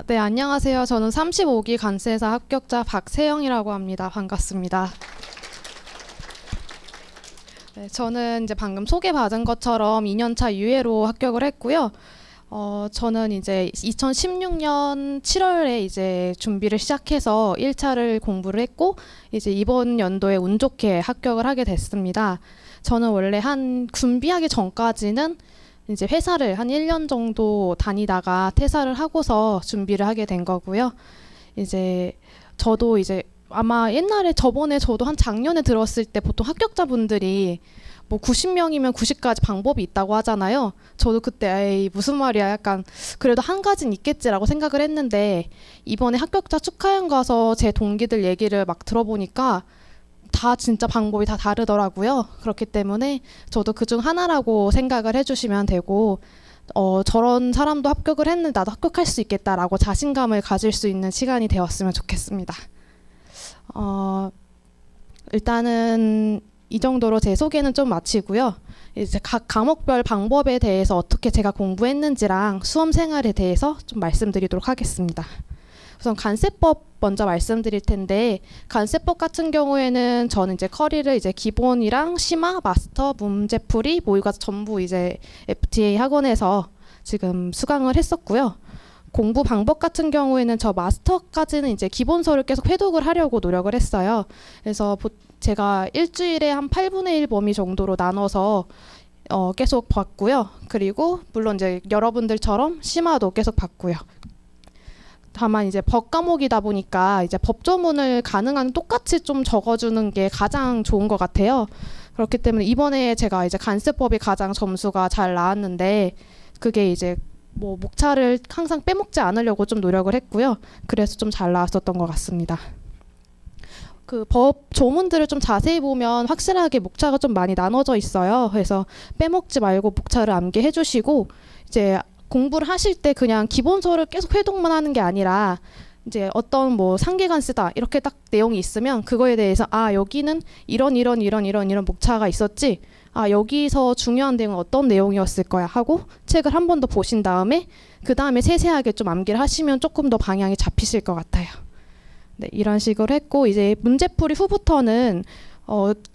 네, 안녕하세요. 저는 35기 간세사 합격자 박세영이라고 합니다. 반갑습니다. 네, 저는 이제 방금 소개받은 것처럼 2년차 유예로 합격을 했고요. 저는 이제 2016년 7월에 이제 준비를 시작해서 1차를 공부를 했고, 이제 이번 연도에 운 좋게 합격을 하게 됐습니다. 저는 원래 준비하기 전까지는 이제 회사를 한 1년 정도 다니다가 퇴사를 하고서 준비를 하게 된 거고요. 이제 저도 이제 아마 옛날에 저도 한 작년에 들었을 때 보통 합격자분들이 뭐 90명이면 90가지 방법이 있다고 하잖아요. 저도 그때 에이 무슨 말이야 약간 그래도 한 가지는 있겠지라고 생각을 했는데, 이번에 합격자 축하행 가서 제 동기들 얘기를 막 들어보니까 다 진짜 방법이 다 다르더라고요. 그렇기 때문에 저도 그중 하나라고 생각을 해주시면 되고, 저런 사람도 합격을 했는데 나도 합격할 수 있겠다라고 자신감을 가질 수 있는 시간이 되었으면 좋겠습니다. 일단은 이 정도로 제 소개는 좀 마치고요. 이제 각 과목별 방법에 대해서 어떻게 제가 공부했는지랑 수험 생활에 대해서 좀 말씀드리도록 하겠습니다. 우선 간세법 먼저 말씀드릴 텐데, 간세법 같은 경우에는 저는 이제 커리를 이제 기본이랑 심화, 마스터, 문제풀이, 모의고사 전부 이제 FTA 학원에서 지금 수강을 했었고요. 공부 방법 같은 경우에는 저 마스터까지는 이제 기본서를 계속 회독을 하려고 노력을 했어요. 그래서 제가 일주일에 한 8분의 1 범위 정도로 나눠서 계속 봤고요. 그리고 물론 이제 여러분들처럼 심화도 계속 봤고요. 다만 이제 법 과목이다 보니까 이제 법조문을 가능한 똑같이 좀 적어주는 게 가장 좋은 것 같아요. 그렇기 때문에 이번에 제가 이제 간세법이 가장 점수가 잘 나왔는데, 그게 이제 뭐 목차를 항상 빼먹지 않으려고 좀 노력을 했고요. 그래서 좀 잘 나왔었던 것 같습니다. 그 법 조문들을 좀 자세히 보면 확실하게 목차가 좀 많이 나눠져 있어요. 그래서 빼먹지 말고 목차를 암기해 주시고, 이제 공부를 하실 때 그냥 기본서를 계속 회독만 하는 게 아니라 이제 어떤 뭐 상계관세다 이렇게 딱 내용이 있으면 그거에 대해서 여기는 이런 목차가 있었지, 여기서 중요한 내용은 어떤 내용이었을 거야 하고 책을 한 번 더 보신 다음에 그 다음에 세세하게 좀 암기를 하시면 조금 더 방향이 잡히실 것 같아요. 네, 이런 식으로 했고, 이제 문제풀이 후부터는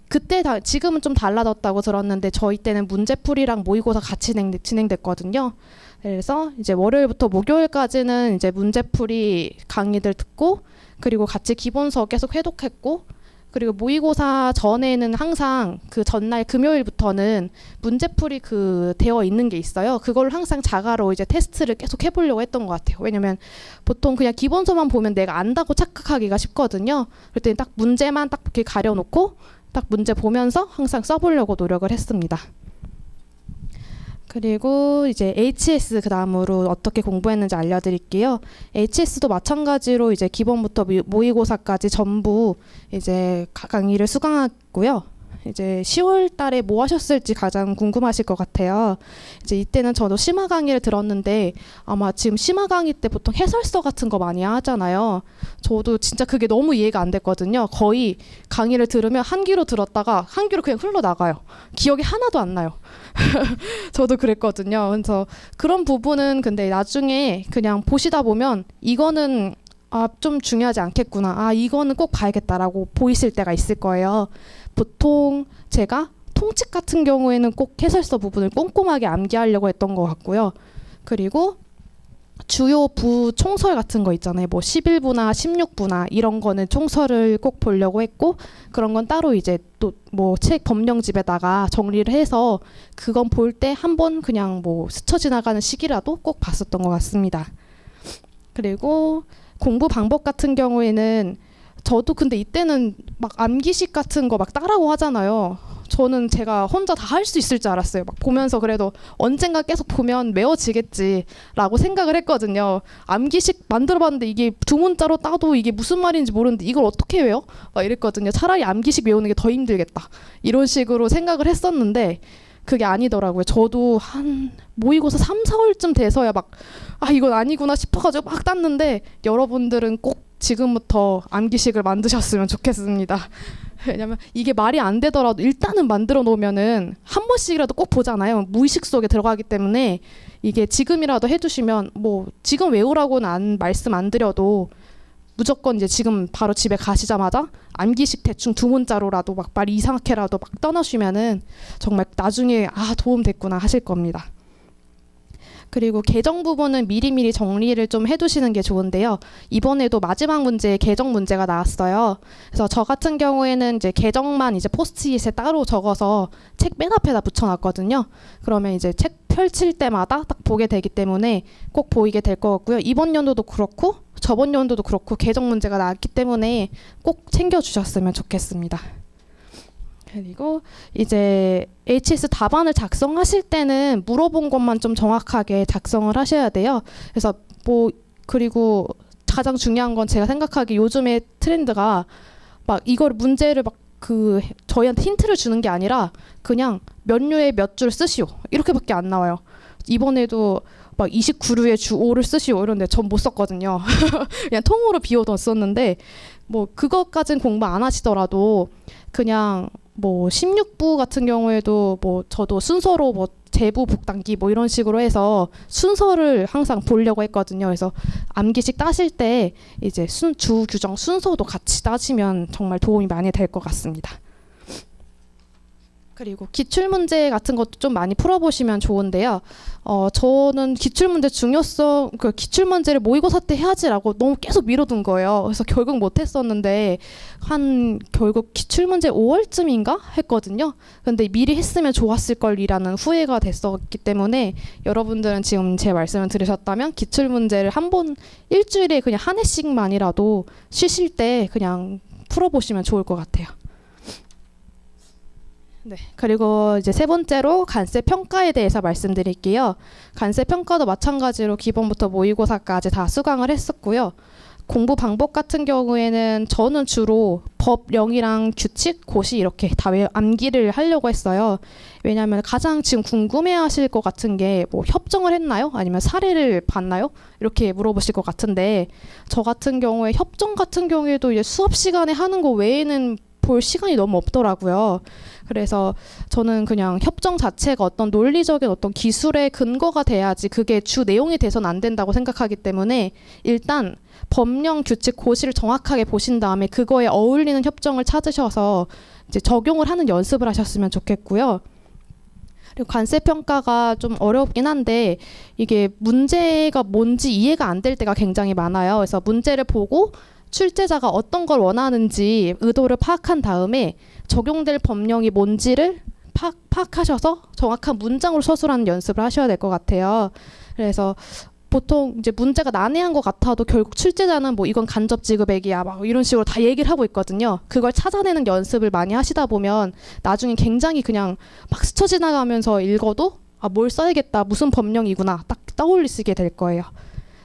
그때 지금은 좀 달라졌다고 들었는데 저희 때는 문제풀이랑 모의고사 같이 진행됐거든요. 그래서 이제 월요일부터 목요일까지는 이제 문제풀이 강의들 듣고, 그리고 같이 기본서 계속 회독했고, 그리고 모의고사 전에는 항상 그 전날 금요일부터는 문제풀이 되어 있는 게 있어요. 그걸 항상 자가로 이제 테스트를 계속 해보려고 했던 것 같아요. 왜냐면 보통 그냥 기본서만 보면 내가 안다고 착각하기가 쉽거든요. 그랬더니 딱 문제만 딱 이렇게 가려놓고 딱 문제 보면서 항상 써보려고 노력을 했습니다. 그리고 이제 HS 그 다음으로 어떻게 공부했는지 알려드릴게요. HS도 마찬가지로 이제 기본부터 모의고사까지 전부 이제 강의를 수강했고요. 이제 10월 달에 뭐 하셨을지 가장 궁금하실 것 같아요. 이제 이때는 저도 심화 강의를 들었는데, 아마 지금 심화 강의 때 보통 해설서 같은 거 많이 하잖아요. 저도 진짜 그게 너무 이해가 안 됐거든요. 거의 강의를 들으면 한 귀로 들었다가 한 귀로 그냥 흘러나가요. 기억이 하나도 안 나요. 저도 그랬거든요. 그래서 그런 부분은 근데 나중에 그냥 보시다 보면 이거는 좀 중요하지 않겠구나, 이거는 꼭 봐야겠다라고 보이실 때가 있을 거예요. 보통 제가 통칙 같은 경우에는 꼭 해설서 부분을 꼼꼼하게 암기하려고 했던 것 같고요. 그리고 주요 부 총설 같은 거 있잖아요. 뭐 11부나 16부나 이런 거는 총설을 꼭 보려고 했고, 그런 건 따로 이제 또 뭐 책 법령집에다가 정리를 해서 그건 볼 때 한번 그냥 뭐 스쳐 지나가는 시기라도 꼭 봤었던 것 같습니다. 그리고 공부 방법 같은 경우에는 저도 근데 이때는 막 암기식 같은 거 막 따라고 하잖아요. 저는 제가 혼자 다 할 수 있을 줄 알았어요. 막 보면서 그래도 언젠가 계속 보면 외워지겠지라고 생각을 했거든요. 암기식 만들어봤는데 이게 두 문자로 따도 이게 무슨 말인지 모르는데 이걸 어떻게 외워? 막 이랬거든요. 차라리 암기식 외우는 게 더 힘들겠다, 이런 식으로 생각을 했었는데 그게 아니더라고요. 저도 한 모의고사 3, 4월쯤 돼서야 막 이건 아니구나 싶어가지고 막 땄는데, 여러분들은 꼭 지금부터 암기식을 만드셨으면 좋겠습니다. 왜냐면 이게 말이 안 되더라도 일단은 만들어 놓으면은 한 번씩이라도 꼭 보잖아요. 무의식 속에 들어가기 때문에 이게 지금이라도 해두시면 뭐 지금 외우라고는 말씀 안 드려도 무조건 이제 지금 바로 집에 가시자마자 암기식 대충 두 문자로라도 막 말 이상하게라도 막 떠나시면은 정말 나중에 도움 됐구나 하실 겁니다. 그리고 계정 부분은 미리미리 정리를 좀 해두시는 게 좋은데요. 이번에도 마지막 문제에 계정 문제가 나왔어요. 그래서 저 같은 경우에는 이제 계정만 이제 포스트잇에 따로 적어서 책 맨 앞에다 붙여놨거든요. 그러면 이제 책 펼칠 때마다 딱 보게 되기 때문에 꼭 보이게 될 것 같고요. 이번 연도도 그렇고 저번 연도도 그렇고 계정 문제가 나왔기 때문에 꼭 챙겨주셨으면 좋겠습니다. 그리고 이제 HS 답안을 작성하실 때는 물어본 것만 좀 정확하게 작성을 하셔야 돼요. 그래서 그리고 가장 중요한 건 제가 생각하기에 요즘의 트렌드가 막 이걸 문제를 막 저희한테 힌트를 주는 게 아니라 그냥 몇 류에 몇 줄 쓰시오 이렇게밖에 안 나와요. 이번에도 막 29류에 주 5를 쓰시오 이런데 전 못 썼거든요. 그냥 통으로 비워뒀었는데 뭐 그것까진 공부 안 하시더라도 그냥 뭐 16부 같은 경우에도 뭐 저도 순서로 뭐 제부 복단기 뭐 이런 식으로 해서 순서를 항상 보려고 했거든요. 그래서 암기식 따실 때 이제 주 규정 순서도 같이 따지면 정말 도움이 많이 될 것 같습니다. 그리고 기출문제 같은 것도 좀 많이 풀어보시면 좋은데요. 저는 기출문제 중요성, 기출문제를 모의고사 때 해야지라고 너무 계속 미뤄둔 거예요. 그래서 결국 못했었는데 결국 기출문제 5월쯤인가 했거든요. 근데 미리 했으면 좋았을 걸이라는 후회가 됐었기 때문에 여러분들은 지금 제 말씀을 들으셨다면 기출문제를 한 번 일주일에 그냥 한 회씩만이라도 쉬실 때 그냥 풀어보시면 좋을 것 같아요. 네, 그리고 이제 세 번째로 간세 평가에 대해서 말씀드릴게요. 간세 평가도 마찬가지로 기본부터 모의고사까지 다 수강을 했었고요. 공부 방법 같은 경우에는 저는 주로 법령이랑 규칙, 고시 이렇게 다 암기를 하려고 했어요. 왜냐하면 가장 지금 궁금해하실 것 같은 게 뭐 협정을 했나요? 아니면 사례를 봤나요? 이렇게 물어보실 것 같은데 저 같은 경우에 협정 같은 경우에도 이제 수업 시간에 하는 거 외에는 볼 시간이 너무 없더라고요. 그래서 저는 그냥 협정 자체가 어떤 논리적인 어떤 기술의 근거가 돼야지 그게 주 내용이 돼서는 안 된다고 생각하기 때문에 일단 법령, 규칙, 고시를 정확하게 보신 다음에 그거에 어울리는 협정을 찾으셔서 이제 적용을 하는 연습을 하셨으면 좋겠고요. 그리고 관세 평가가 좀 어렵긴 한데 이게 문제가 뭔지 이해가 안 될 때가 굉장히 많아요. 그래서 문제를 보고 출제자가 어떤 걸 원하는지 의도를 파악한 다음에 적용될 법령이 뭔지를 파악하셔서 정확한 문장으로 서술하는 연습을 하셔야 될 것 같아요. 그래서 보통 이제 문제가 난해한 것 같아도 결국 출제자는 뭐 이건 간접 지급액이야 막 이런 식으로 다 얘기를 하고 있거든요. 그걸 찾아내는 연습을 많이 하시다 보면 나중에 굉장히 그냥 막 스쳐 지나가면서 읽어도 뭘 써야겠다 무슨 법령이구나 딱 떠올리시게 될 거예요.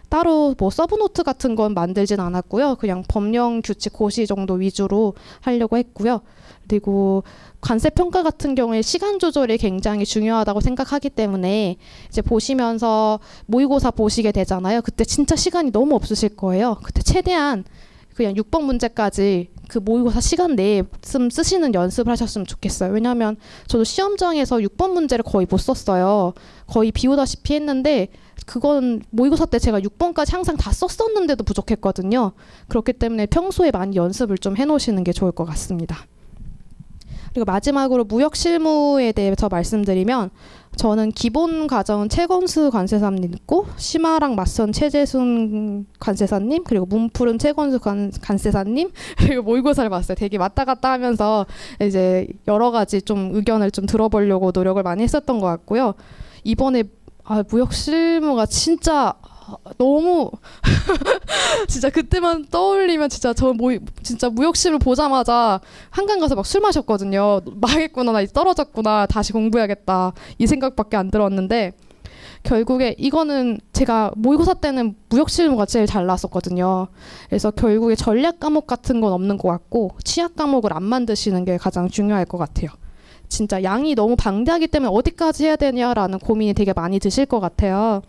따로 뭐 서브노트 같은 건 만들진 않았고요. 그냥 법령, 규칙, 고시 정도 위주로 하려고 했고요. 그리고 관세 평가 같은 경우에 시간 조절이 굉장히 중요하다고 생각하기 때문에 이제 보시면서 모의고사 보시게 되잖아요. 그때 진짜 시간이 너무 없으실 거예요. 그때 최대한 그냥 6번 문제까지 그 모의고사 시간 내에 쓰시는 연습을 하셨으면 좋겠어요. 왜냐하면 저도 시험장에서 6번 문제를 거의 못 썼어요. 거의 비우다시피 했는데 그건 모의고사 때 제가 6번까지 항상 다 썼었는데도 부족했거든요. 그렇기 때문에 평소에 많이 연습을 좀 해놓으시는 게 좋을 것 같습니다. 그리고 마지막으로 무역 실무에 대해서 말씀드리면 저는 기본 과정은 최건수 관세사님 있고 심화랑 맞선 최재순 관세사님 그리고 문풀은 최건수 관세사님 그리고 모의고사를 봤어요. 되게 왔다 갔다 하면서 이제 여러 가지 좀 의견을 좀 들어보려고 노력을 많이 했었던 것 같고요. 이번에 무역 실무가 진짜 너무 진짜 그때만 떠올리면 진짜 진짜 무역 실무 보자마자 한강 가서 막 술 마셨거든요. 망했구나 나 이제 떨어졌구나 다시 공부해야겠다 이 생각밖에 안 들었는데 결국에 이거는 제가 모의고사 때는 무역 실무가 제일 잘 나왔었거든요. 그래서 결국에 전략 과목 같은 건 없는 것 같고 취약 과목을 안 만드시는 게 가장 중요할 것 같아요. 진짜 양이 너무 방대하기 때문에 어디까지 해야 되냐라는 고민이 되게 많이 드실 것 같아요.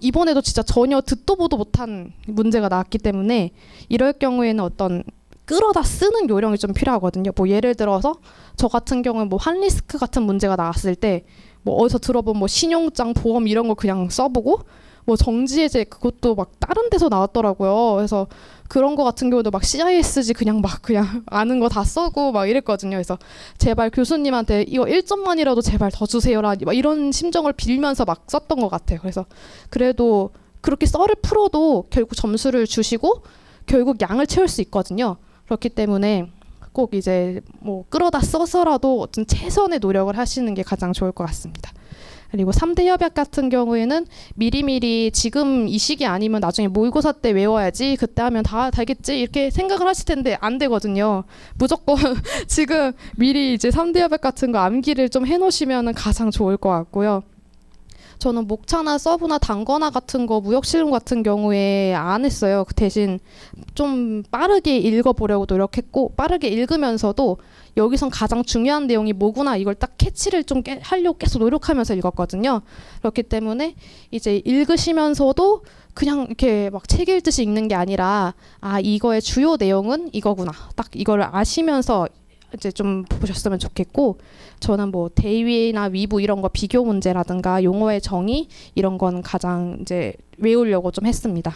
이번에도 진짜 전혀 듣도 보도 못한 문제가 나왔기 때문에 이럴 경우에는 어떤 끌어다 쓰는 요령이 좀 필요하거든요. 뭐 예를 들어서 저 같은 경우는 뭐 한리스크 같은 문제가 나왔을 때 뭐 어디서 들어본 뭐 신용장 보험 이런 거 그냥 써보고 뭐 정지해제 그것도 막 다른 데서 나왔더라고요. 그래서 그런 거 같은 경우도 막 CISG 그냥 아는 거 다 써고 막 이랬거든요. 그래서 제발 교수님한테 이거 1점만이라도 제발 더 주세요라 막 이런 심정을 빌면서 막 썼던 것 같아요. 그래서 그래도 그렇게 썰을 풀어도 결국 점수를 주시고 결국 양을 채울 수 있거든요. 그렇기 때문에 꼭 이제 뭐 끌어다 써서라도 어떤 최선의 노력을 하시는 게 가장 좋을 것 같습니다. 그리고 3대 협약 같은 경우에는 미리미리 지금 이 시기 아니면 나중에 모의고사 때 외워야지 그때 하면 다 되겠지 이렇게 생각을 하실 텐데 안 되거든요. 무조건 지금 미리 이제 3대 협약 같은 거 암기를 좀 해놓으시면 가장 좋을 것 같고요. 저는 목차나 서브나 단거나 같은 거 무역실험 같은 경우에 안 했어요. 그 대신 좀 빠르게 읽어보려고 노력했고 빠르게 읽으면서도 여기선 가장 중요한 내용이 뭐구나 이걸 딱 캐치를 좀 하려고 계속 노력하면서 읽었거든요. 그렇기 때문에 이제 읽으시면서도 그냥 이렇게 막 책 읽듯이 읽는 게 아니라 아 이거의 주요 내용은 이거구나 딱 이거를 아시면서 이제 좀 보셨으면 좋겠고 저는 뭐 대위나 위부 이런 거 비교 문제라든가 용어의 정의 이런 건 가장 이제 외우려고 좀 했습니다.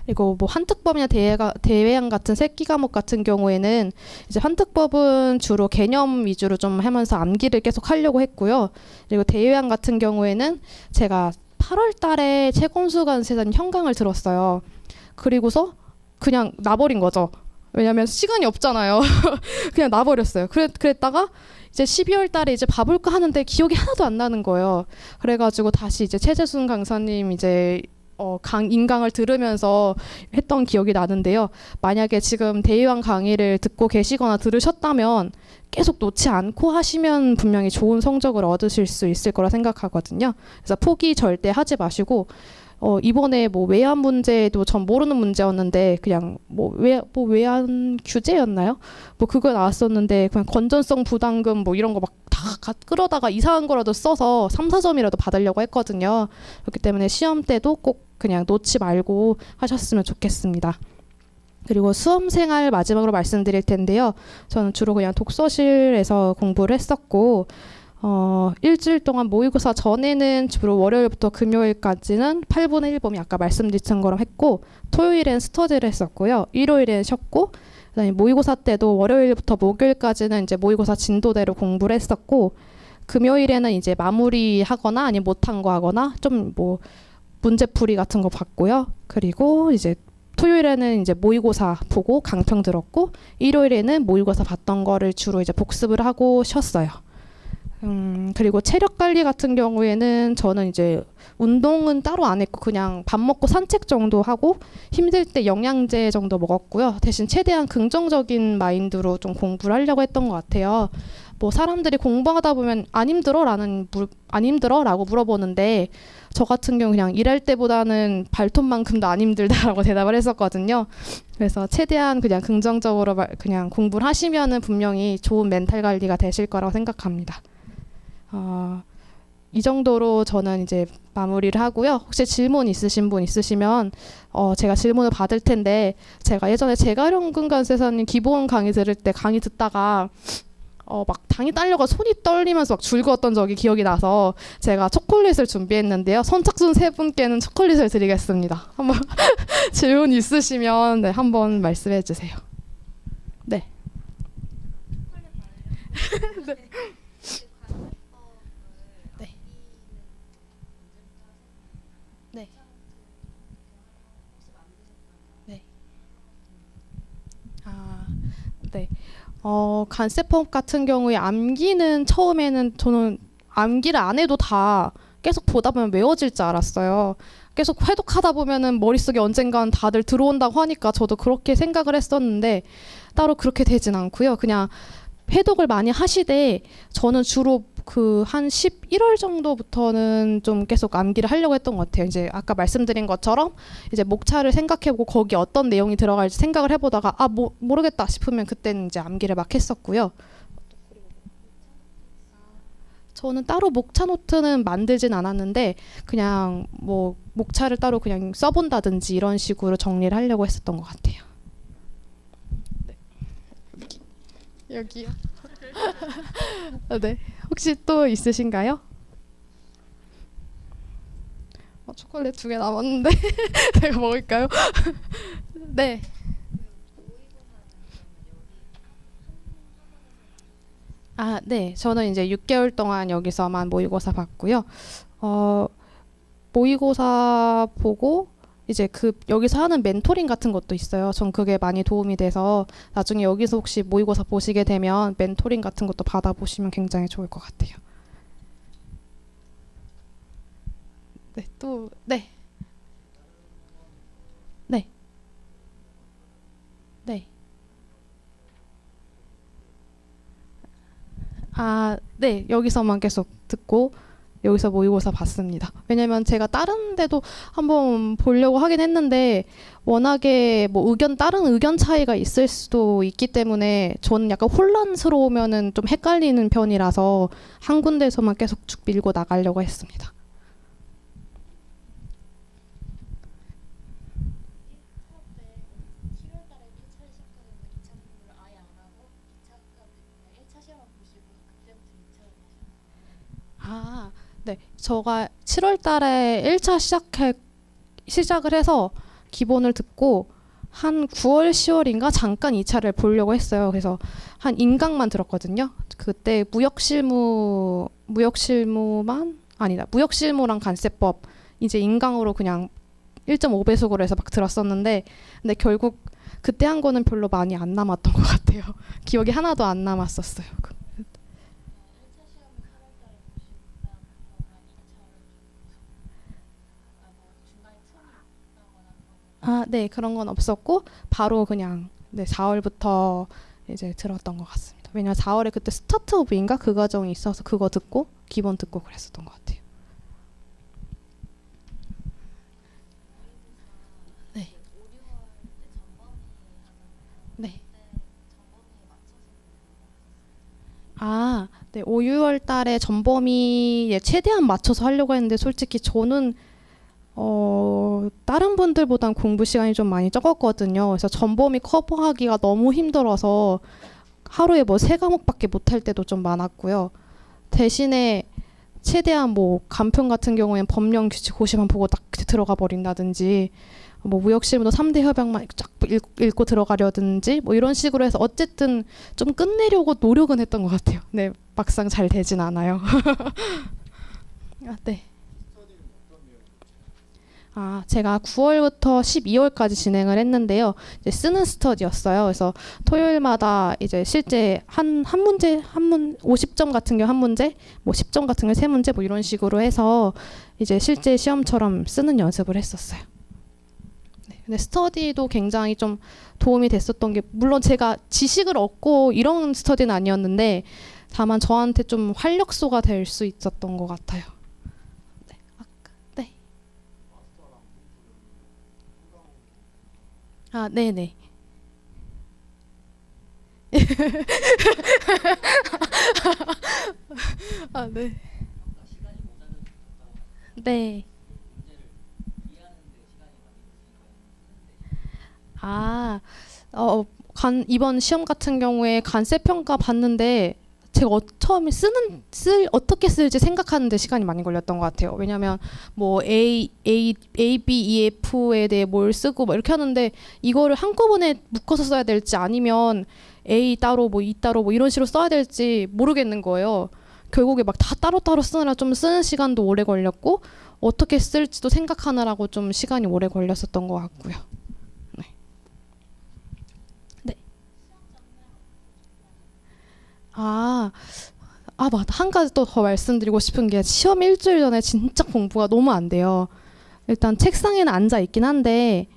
그리고 뭐 한특법이나 대외양 같은 새끼 과목 같은 경우에는 이제 한특법은 주로 개념 위주로 좀 하면서 암기를 계속 하려고 했고요. 그리고 대외양 같은 경우에는 제가 8월 달에 최건수 간사님 현강을 들었어요. 그리고서 그냥 놔버린 거죠. 왜냐면 시간이 없잖아요. 그냥 놔버렸어요. 그랬다가 이제 12월 달에 이제 봐볼까 하는데 기억이 하나도 안 나는 거예요. 그래가지고 다시 이제 최재순 강사님 이제 인강을 들으면서 했던 기억이 나는데요. 만약에 지금 대의왕 강의를 듣고 계시거나 들으셨다면 계속 놓지 않고 하시면 분명히 좋은 성적을 얻으실 수 있을 거라 생각하거든요. 그래서 포기 절대 하지 마시고 이번에 뭐 외환 문제도 전 모르는 문제였는데 그냥 뭐 외환 규제였나요? 뭐 그거 나왔었는데 그냥 건전성 부담금 뭐 이런 거 막 다 끌어다가 이상한 거라도 써서 3, 4점이라도 받으려고 했거든요. 그렇기 때문에 시험 때도 꼭 그냥 놓지 말고 하셨으면 좋겠습니다. 그리고 수험 생활 마지막으로 말씀드릴 텐데요. 저는 주로 그냥 독서실에서 공부를 했었고 일주일 동안 모의고사 전에는 주로 월요일부터 금요일까지는 8분의 1범위 아까 말씀드린 것처럼 했고 토요일엔 스터디를 했었고요. 일요일엔 쉬었고 그다음에 모의고사 때도 월요일부터 목요일까지는 이제 모의고사 진도대로 공부를 했었고 금요일에는 이제 마무리하거나 아니면 못한 거 하거나 좀 뭐 문제풀이 같은 거 봤고요. 그리고 이제 토요일에는 이제 모의고사 보고 강평 들었고 일요일에는 모의고사 봤던 거를 주로 이제 복습을 하고 쉬었어요. 그리고 체력 관리 같은 경우에는 저는 이제 운동은 따로 안 했고 그냥 밥 먹고 산책 정도 하고 힘들 때 영양제 정도 먹었고요. 대신 최대한 긍정적인 마인드로 좀 공부를 하려고 했던 것 같아요. 뭐 사람들이 공부하다 보면 안 힘들어? 안 힘들어? 라고 물어보는데 저 같은 경우 그냥 일할 때보다는 발톱만큼도 안 힘들다라고 대답을 했었거든요. 그래서 최대한 그냥 긍정적으로 그냥 공부를 하시면은 분명히 좋은 멘탈 관리가 되실 거라고 생각합니다. 이 정도로 저는 이제 마무리를 하고요. 혹시 질문 있으신 분 있으시면 제가 질문을 받을 텐데 제가 예전에 재가령근 간세사님 기본 강의 들을 때 강의 듣다가 막 당이 딸려가 손이 떨리면서 막 줄거었던 적이 기억이 나서 제가 초콜릿을 준비했는데요. 선착순 3분께는 초콜릿을 드리겠습니다. 한번 질문 있으시면 네, 한번 말씀해 주세요. 네. 네. 네. 네. 네. 간세법 같은 경우에 암기는 처음에는 저는 암기를 안 해도 다 계속 보다 보면 외워질 줄 알았어요. 계속 회독하다 보면은 머릿속에 언젠간 다들 들어온다고 하니까 저도 그렇게 생각을 했었는데 따로 그렇게 되진 않고요. 그냥 회독을 많이 하시되 저는 주로 그 한 11월 정도부터는 좀 계속 암기를 하려고 했던 것 같아요. 이제 아까 말씀드린 것처럼 이제 목차를 생각해보고 거기 어떤 내용이 들어갈지 생각을 해보다가 모르겠다 싶으면 그때는 이제 암기를 막 했었고요. 저는 따로 목차 노트는 만들진 않았는데 그냥 뭐 목차를 따로 그냥 써본다든지 이런 식으로 정리를 하려고 했었던 것 같아요. 여기요. 네. 혹시 또 있으신가요? 초콜릿 2개 남았는데 제가 먹을까요? 네. 네. 저는 이제 6개월 동안 여기서만 모의고사 봤고요. 어, 모의고사 보고 이제 여기서 하는 멘토링 같은 것도 있어요. 전 그게 많이 도움이 돼서 나중에 여기서 혹시 모의고사 보시게 되면 멘토링 같은 것도 받아보시면 굉장히 좋을 것 같아요. 네, 또, 네. 네. 네. 네. 여기서만 계속 듣고 여기서 모의고사 봤습니다. 왜냐면 제가 다른 데도 한번 보려고 하긴 했는데 워낙에 뭐 다른 의견 차이가 있을 수도 있기 때문에 저는 약간 혼란스러우면은 좀 헷갈리는 편이라서 한 군데에서만 계속 쭉 밀고 나가려고 했습니다. 네. 제가 7월 달에 1차 시작을 해서 기본을 듣고 한 9월, 10월인가 잠깐 2차를 보려고 했어요. 그래서 한 인강만 들었거든요. 그때 무역실무랑 관세법 이제 인강으로 그냥 1.5배속으로 해서 막 들었었는데 근데 결국 그때 한 거는 별로 많이 안 남았던 것 같아요. 기억이 하나도 안 남았었어요. 네, 그런 건 없었고 바로 그냥 네, 4월부터 이제 들었던 것 같습니다. 왜냐면 4월에 그때 스타트업인가 그 과정이 있어서 그거 듣고 기본 듣고 그랬었던 것 같아요. 네. 네. 네, 5, 6월 달에 전범위에 최대한 맞춰서 하려고 했는데 솔직히 저는 다른 분들보단 공부 시간이 좀 많이 적었거든요. 그래서 전범위 커버하기가 너무 힘들어서 하루에 뭐 3과목밖에 못할 때도 좀 많았고요. 대신에 최대한 뭐 간편 같은 경우엔 법령 규칙 고시만 보고 딱 들어가 버린다든지 뭐 무역실무도 3대 협약만 쫙 읽고 들어가려든지 뭐 이런 식으로 해서 어쨌든 좀 끝내려고 노력은 했던 것 같아요. 네, 막상 잘 되진 않아요. 네. 제가 9월부터 12월까지 진행을 했는데요. 이제 쓰는 스터디였어요. 그래서 토요일마다 이제 실제 한 문제, 50점 같은 경우 한 문제, 뭐 10점 같은 경우 3문제 뭐 이런 식으로 해서 이제 실제 시험처럼 쓰는 연습을 했었어요. 네, 근데 스터디도 굉장히 좀 도움이 됐었던 게 물론 제가 지식을 얻고 이런 스터디는 아니었는데 다만 저한테 좀 활력소가 될 수 있었던 것 같아요. 네. 네. 네네. 네. 네. 아, 이번 시험 같은 경우에 관세 평가 봤는데 제가 처음에 어떻게 쓸지 생각하는데 시간이 많이 걸렸던 것 같아요. 왜냐면 뭐 A, B, E, F에 대해 뭘 쓰고 막 이렇게 하는데 이거를 한꺼번에 묶어서 써야 될지 아니면 A 따로 뭐 E 따로 뭐 이런 식으로 써야 될지 모르겠는 거예요. 결국에 막 다 따로따로 쓰느라 좀 쓰는 시간도 오래 걸렸고 어떻게 쓸지도 생각하느라고 좀 시간이 오래 걸렸었던 것 같고요. 네. 네. 맞다. 한 가지 또 더 말씀드리고 싶은 게 시험 일주일 전에 진짜 공부가 너무 안 돼요. 일단 책상에는 앉아 있긴 한데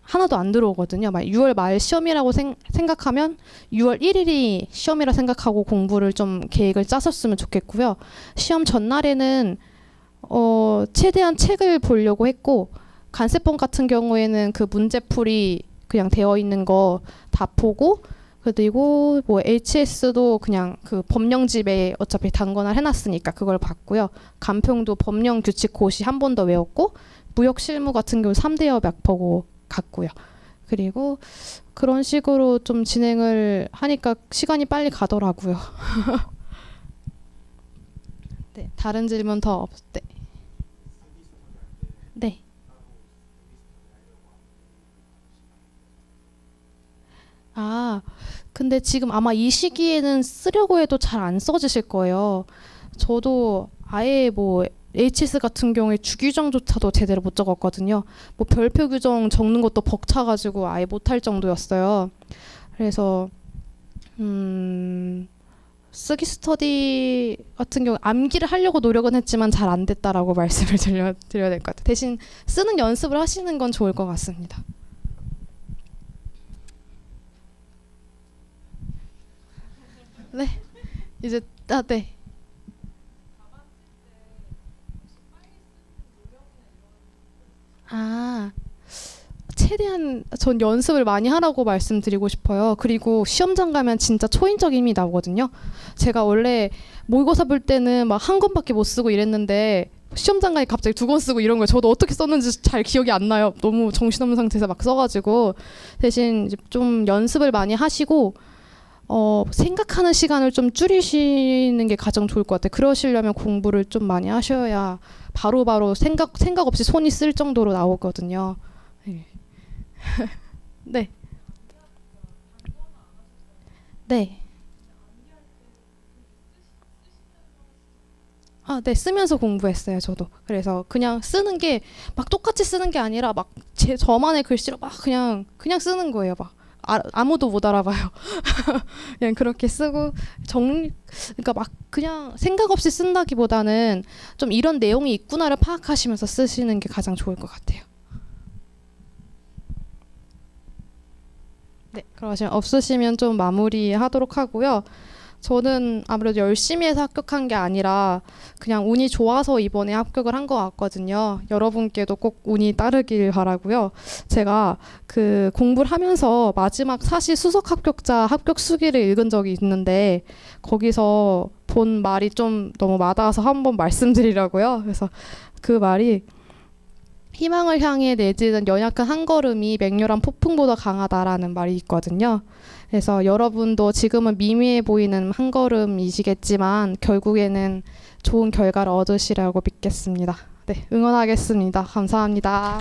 하나도 안 들어오거든요. 막 6월 말 시험이라고 생각하면 6월 1일이 시험이라 생각하고 공부를 좀 계획을 짜셨으면 좋겠고요. 시험 전날에는 최대한 책을 보려고 했고 간세법 같은 경우에는 그 문제풀이 그냥 되어 있는 거 다 보고 그리고 뭐 HS도 그냥 그 법령집에 어차피 단권을 해놨으니까 그걸 봤고요. 간평도 법령 규칙 고시 한 번 더 외웠고 무역 실무 같은 경우 3대 협약 보고 갔고요. 그리고 그런 식으로 좀 진행을 하니까 시간이 빨리 가더라고요. 네, 다른 질문 더 네. 네. 아, 근데 지금 아마 이 시기에는 쓰려고 해도 잘 안 써지실 거예요. 저도 아예 뭐 HS 같은 경우에 주규정조차도 제대로 못 적었거든요. 뭐 별표 규정 적는 것도 벅차가지고 아예 못할 정도였어요. 그래서 쓰기 스터디 같은 경우 암기를 하려고 노력은 했지만 잘 안 됐다라고 말씀을 드려야 될 것 같아요. 대신 쓰는 연습을 하시는 건 좋을 것 같습니다. 네, 이제 네. 아, 최대한 전 연습을 많이 하라고 말씀드리고 싶어요. 그리고 시험장 가면 진짜 초인적 힘이 나오거든요. 제가 원래 모의고사 볼 때는 막 한 권밖에 못 쓰고 이랬는데 시험장 가니 갑자기 두 권 쓰고 이런 거예요. 저도 어떻게 썼는지 잘 기억이 안 나요. 너무 정신없는 상태에서 막 써가지고 대신 이제 좀 연습을 많이 하시고 생각하는 시간을 좀 줄이시는 게 가장 좋을 것 같아요. 그러시려면 공부를 좀 많이 하셔야 바로바로 생각 없이 손이 쓸 정도로 나오거든요. 네. 네. 네. 아, 네. 쓰면서 공부했어요, 저도. 그래서 그냥 쓰는 게 막 똑같이 쓰는 게 아니라 막 저만의 글씨로 막 그냥 쓰는 거예요, 막. 아무도 못 알아봐요. 그냥 그렇게 쓰고 그러니까 막 그냥 생각 없이 쓴다기보다는 좀 이런 내용이 있구나를 파악하시면서 쓰시는 게 가장 좋을 것 같아요. 네, 그러시면 없으시면 좀 마무리하도록 하고요. 저는 아무래도 열심히 해서 합격한 게 아니라 그냥 운이 좋아서 이번에 합격을 한 것 같거든요. 여러분께도 꼭 운이 따르길 바라고요. 제가 그 공부를 하면서 마지막 사시 수석 합격자 합격 수기를 읽은 적이 있는데 거기서 본 말이 좀 너무 와닿아서 한번 말씀드리려고요. 그래서 그 말이 희망을 향해 내딛은 연약한 한 걸음이 맹렬한 폭풍보다 강하다라는 말이 있거든요. 그래서 여러분도 지금은 미미해 보이는 한 걸음이시겠지만 결국에는 좋은 결과를 얻으시라고 믿겠습니다. 네, 응원하겠습니다. 감사합니다.